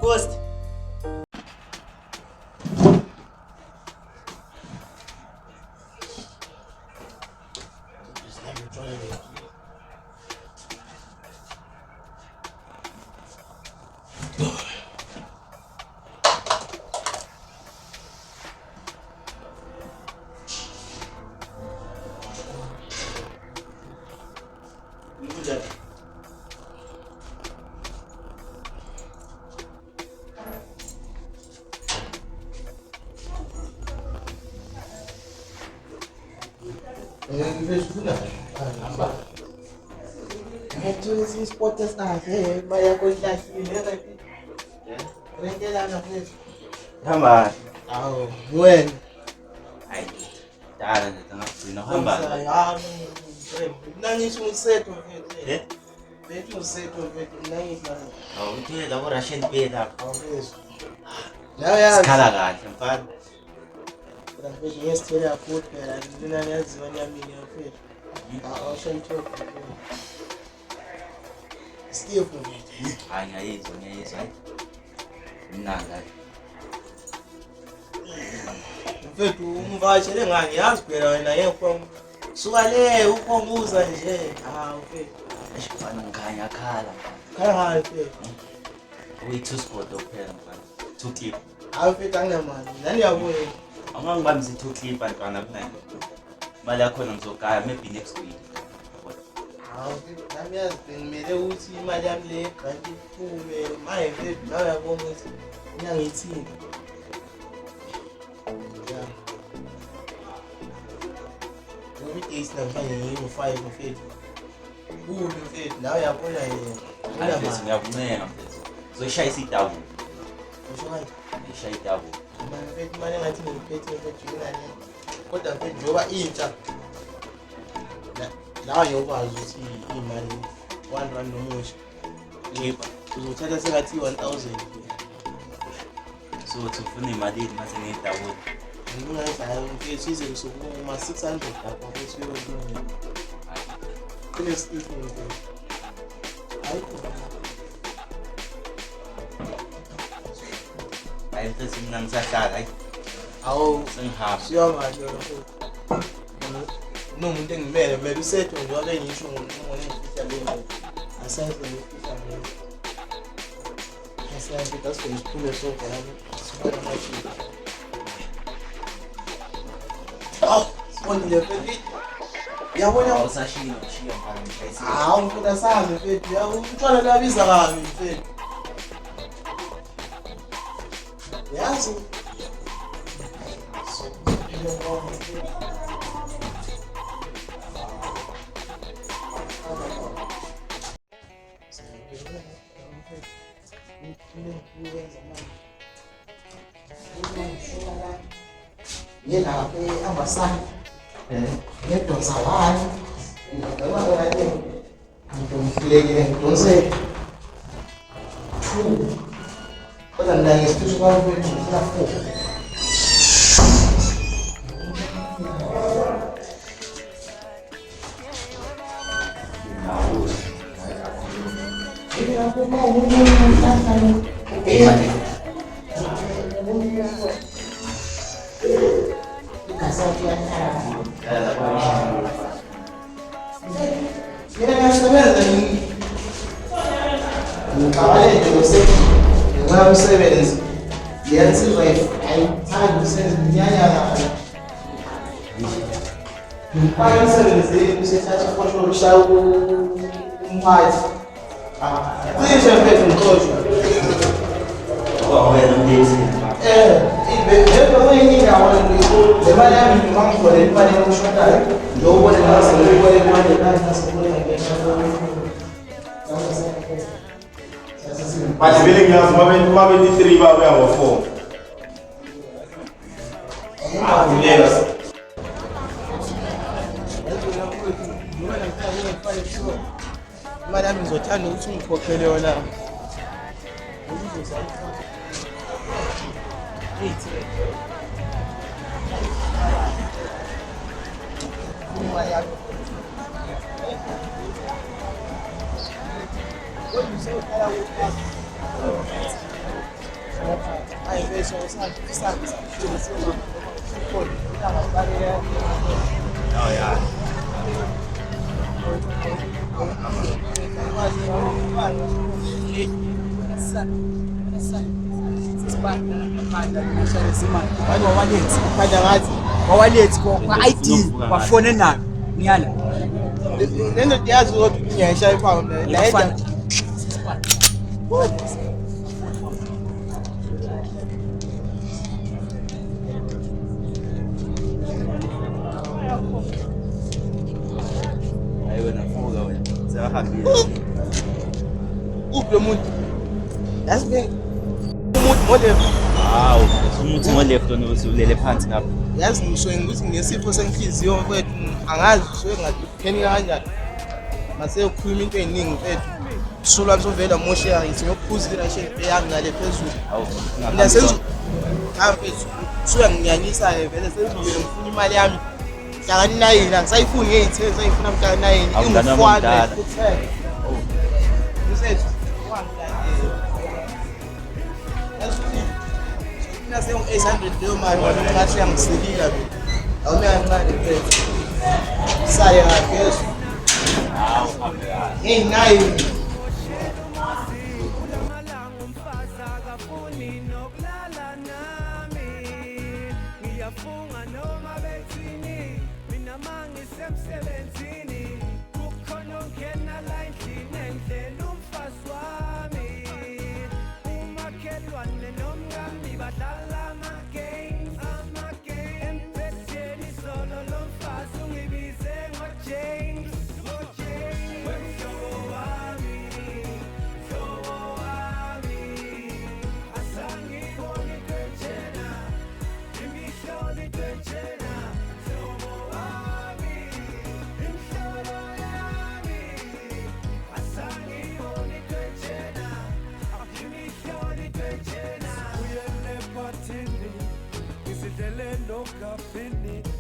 Ghost. Sporters vaya con la Hamba. Aw, bueno. Hayi. Dala nje ngakugcina uhamba. Nangisho usetho mfethu. Eh? Bethu usetho mfethu nangifana. Awu uthule la Russian beer lapha. Awukezwa. La yazi. Sikhala kahle mfana. Mfethu ngesithela futhi phela mina ngiyaziwa nyamini mfethu. Awushayithola. Steve mfethu. Hayi ngiyayizwa. Mnanga. Mfethu umvakashele ngani yazi phela wena ngekho. Suka le ukhonguza nje. Mfethu. Mfana ngikhanya khala. Khala mfethu. Uyi-2 spot kuphela mfana. 2 clip. Mfethu anginamali. Nani yabuye? Angangibambisa i-2 clip mfana kunayo. Imali yakhona ngizogaya maybe next week. Mfethu nami yazi ngimele ukuthi imali yami le grant iphume. Manje mfethu nawe uyabona ukuthi ngiyangithini. Days namhlanje ngiyi-5 mfethu. Kubi mfethu nawe uyabona yena. Ngiyavumela mfethu. Zoshayisa idawu. Usho ngathi Ngishaya idawu. mfethu imali engathi ngiyiphethe mfethu yinani. Kodwa mfethu njengoba intsha la ngiyokwazi ukuthi imali 1 rand nomusha. Yebo. Uzothatha sengathi 1000. So ufuna imali mase ngedawu. Ngingayidlala mfethu size kusukuma 600 lapha ukuthi uyolunga. Kule Steve mfethu. Hayi mfethu mina ngisahlala hayi. Awu Sengihamba. siyamanje mfethu. Nomuntu engimele kumele usetho nje wabe ngisho ngifisa le. Asazi ngifisa le. Asazi that's when isiphume sonke lapho. Sifuna manje. Sibonile mfethu. Yabona Awusashiya mfana ngishayisile. mfethu asazi mfethu. Utshwala labiza kabi mfethu. Yazi. Yena ambasana ngedonsa wani ngiyabona ke ngidonsilekile ngidonse 2 kodwa mina ngesiphiso kwami mfethu ngifuna 4 umsebenzi ngiyasizwa ayithanda usenze iminyanya ngifaka umsebenzi usethatha ufosholo ushaya umphathi cishe mfethu ngikhohlwa Wena umlisi. Lento enye indawo le mali yami ngangifole imali yokushodayo ngiyobona ngase ngiyibone imali kanti nasibone Mas vile ngiyazi uma 23 babuya ngo4. Yes. imali yami ngizothanda ukuthi ngikhokhele yona. Oh yeah. wawalethi kwa-ID bafone nayo ngiyala Lento ndiyazi ukuthi ngiyayishaya iphawu Bafana. Hayi wena fuka wena. Siyahambile. uphi lo muntu yazi ke umuntu ngoleft Hawu, umuthi ngo-left wena usulele phansi lapha. yazi ngisuke ngithi ngesifo senhliziyo mfethu angazi usuke ngapheni kanjani mase ukhuluma into eziningi mfethu sulwa msovela mosheka ngithi ngokuphuzira nje eyami ngale phezulu Hawu. mina senzu mfethu suka nginyanyisa vele senzibuyele ngifuna imali yami mhlakani 9 angisayifuni ngeyitheni sayifuna mhlakani 9 Awungana omdala. kuphela mfethu Nase yung 800 leyo mali wala ngathi yangisilila mina. Awumeka kancane mfethu. Saya ngaphezulu. Hawu, hambe kahle. Hey nayi. Look up in it.